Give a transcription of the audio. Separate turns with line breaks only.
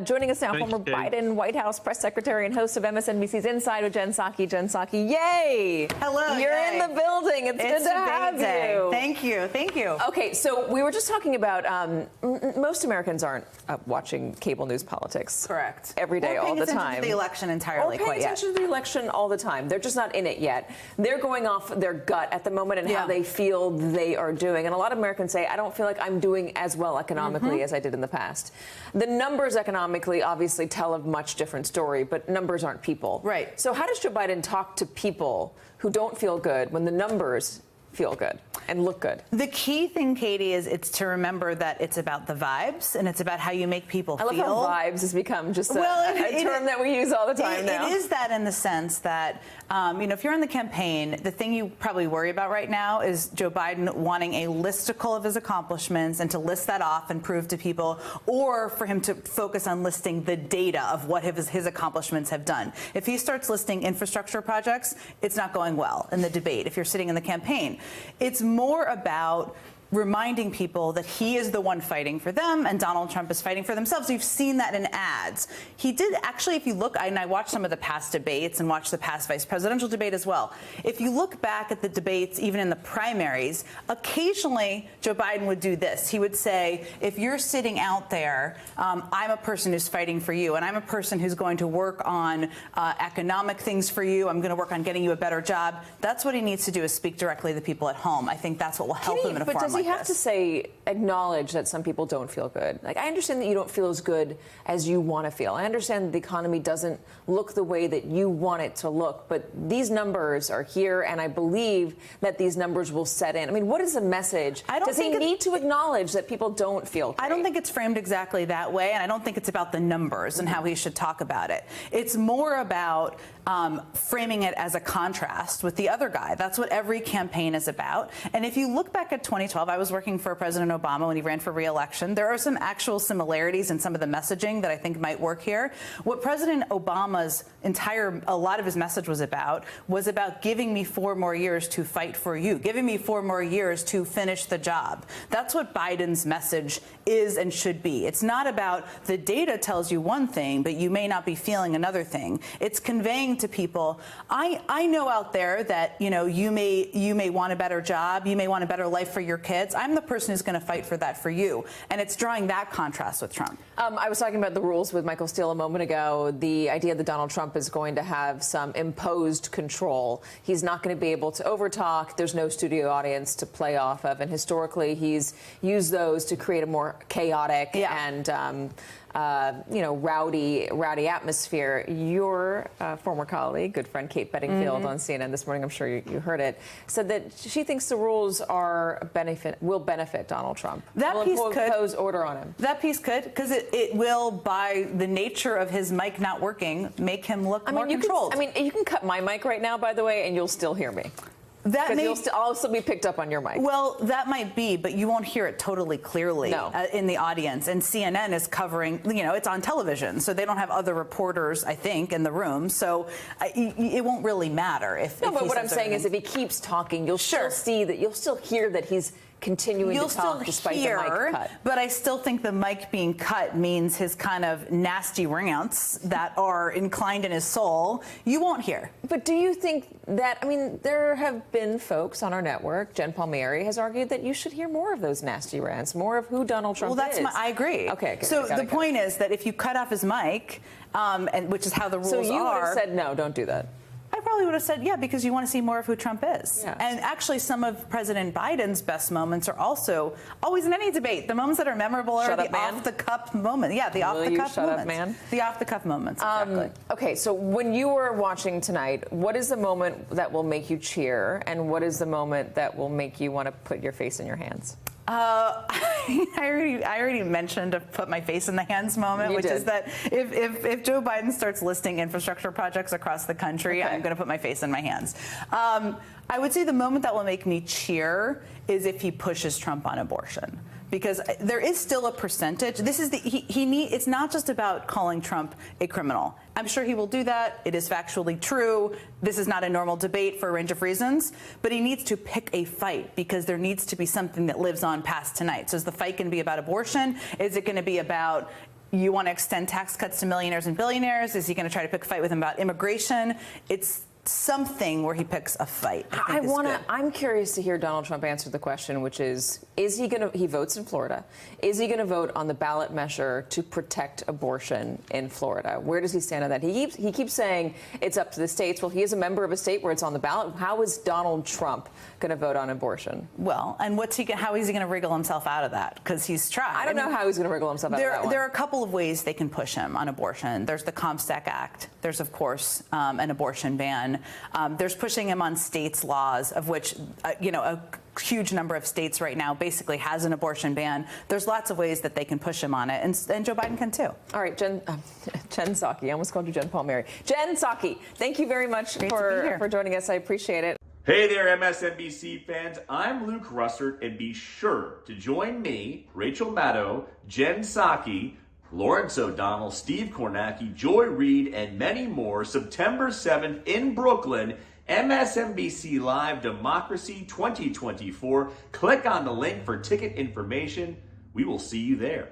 Joining us now,
Thanks,
former
Kate.
Biden White House press secretary and host of MSNBC's Inside with Jen Psaki. Jen Psaki, yay!
Hello,
You're
yay.
in the building. It's good to have you.
Thank you. Thank you.
Okay, so we were just talking about most Americans aren't watching cable news politics.
Correct.
Every day, all the time.
Or paying attention to the election entirely
Or paying
quite yet.
attention to the election all the time. They're just not in it yet. They're going off their gut at the moment and how they feel they are doing. And a lot of Americans say, I don't feel like I'm doing as well economically as I did in the past. The numbers economically obviously tell a much different story, but numbers aren't people.
Right.
So how does Joe Biden talk to people who don't feel good when the numbers feel good and look good?
The key thing, Katie, is it's to remember that it's about the vibes and it's about how you make people feel.
I love how vibes has become just a term that we use all the time now.
It is that in the sense that, if you're in the campaign, the thing you probably worry about right now is Joe Biden wanting a listicle of his accomplishments and to list that off and prove to people, or for him to focus on listing the data of what his accomplishments have done. If he starts listing infrastructure projects, it's not going well in the debate if you're sitting in the campaign. It's more about reminding people that he is the one fighting for them and Donald Trump is fighting for themselves. You've seen that in ads. He did actually, if you look, and I watched some of the past debates and watched the past vice presidential debate as well. If you look back at the debates, even in the primaries, occasionally Joe Biden would do this. He would say, if you're sitting out there, I'm a person who's fighting for you and I'm a person who's going to work on economic things for you. I'm going to work on getting you a better job. That's what he needs to do, is speak directly to the people at home. I think that's what will help him in a forum like this.
But does he have to say, acknowledge that some people don't feel good? Like, I understand that you don't feel as good as you want to feel. I understand that the economy doesn't look the way that you want it to look, but these numbers are here, and I believe that these numbers will set in. I mean, what is the message? Does he need to acknowledge that people don't feel great?
I don't think it's framed exactly that way, and I don't think it's about the numbers and how he should talk about it. It's more about framing it as a contrast with the other guy. That's what every campaign is about. And if you look back at 2012, I was working for President Obama when he ran for re-election. There are some actual similarities in some of the messaging that I think might work here. What President Obama's a lot of his message was about giving me 4 more years to fight for you, giving me 4 more years to finish the job. That's what Biden's message is and should be. It's not about the data tells you one thing, but you may not be feeling another thing. It's conveying to people, I know out there that, you may want a better job, you may want a better life for your kids. I'm the person who's going to fight for that for you. And it's drawing that contrast with Trump.
I was talking about the rules with Michael Steele a moment ago. The idea that Donald Trump is going to have some imposed control. He's not going to be able to overtalk. There's no studio audience to play off of. And historically, he's used those to create a more chaotic and rowdy atmosphere. Your former colleague, good friend Kate Bedingfield on CNN this morning, I'm sure you heard it, said that she thinks the rules will benefit Donald Trump.
That piece could
impose order on him.
That piece could, because it will, by the nature of his mic not working, make him look more controlled.
You can cut my mic right now, by the way, and you'll still hear me. I'll still be picked up on your mic.
Well, that might be, but you won't hear it totally clearly in the audience. And CNN is covering, it's on television, so they don't have other reporters, I think, in the room. So it won't really matter if.
No, but what I'm saying is, if he keeps talking, you'll still see that. You'll still hear that he's continuing to talk despite the mic cut.
But I still think the mic being cut means his kind of nasty rants that are inclined in his soul, you won't hear.
But do you think that, there have been folks on our network, Jen Palmieri has argued that you should hear more of those nasty rants, more of who Donald Trump is.
I agree.
Okay.
So the point is that if you cut off his mic, and which is how the rules are.
So you would have said, no, don't do that.
I probably would have said, yeah, because you want to see more of who Trump is.
Yeah.
And actually, some of President Biden's best moments are also always in any debate. The moments that are memorable are the off-the-cuff moment. Yeah, the off-the-cuff moments.
Shut up, man.
The off-the-cuff moments, exactly.
Okay, so when you were watching tonight, what is the moment that will make you cheer, and what is the moment that will make you want to put your face in your hands?
I already mentioned a put my face in the hands moment, which is that if Joe Biden starts listing infrastructure projects across the country, I'm going to put my face in my hands. I would say the moment that will make me cheer is if he pushes Trump on abortion. Because there is still a percentage. This is it's not just about calling Trump a criminal. I'm sure he will do that. It is factually true. This is not a normal debate for a range of reasons. But he needs to pick a fight, because there needs to be something that lives on past tonight. So is the fight going to be about abortion? Is it going to be about you want to extend tax cuts to millionaires and billionaires? Is he going to try to pick a fight with him about immigration? It's something where he picks a fight.
I'm curious to hear Donald Trump answer the question, which is he going to, he votes in Florida. Is he going to vote on the ballot measure to protect abortion in Florida? Where does he stand on that? He keeps saying it's up to the states. Well, he is a member of a state where it's on the ballot. How is Donald Trump going to vote on abortion?
Well, and how is he going to wriggle himself out of that? Because he's tried.
I don't know how he's going to wriggle himself out of that one.
There are a couple of ways they can push him on abortion. There's the Comstock Act. There's, of course, an abortion ban. There's pushing him on states' laws, of which, a huge number of states right now basically has an abortion ban. There's lots of ways that they can push him on it, and Joe Biden can too.
All right, Jen Psaki. I almost called you Jen Palmieri. Jen Psaki, thank you very much for joining us. I appreciate it.
Hey there, MSNBC fans. I'm Luke Russert, and be sure to join me, Rachel Maddow, Jen Psaki, Lawrence O'Donnell, Steve Kornacki, Joy Reid, and many more September 7th in Brooklyn, MSNBC Live Democracy 2024. Click on the link for ticket information. We will see you there.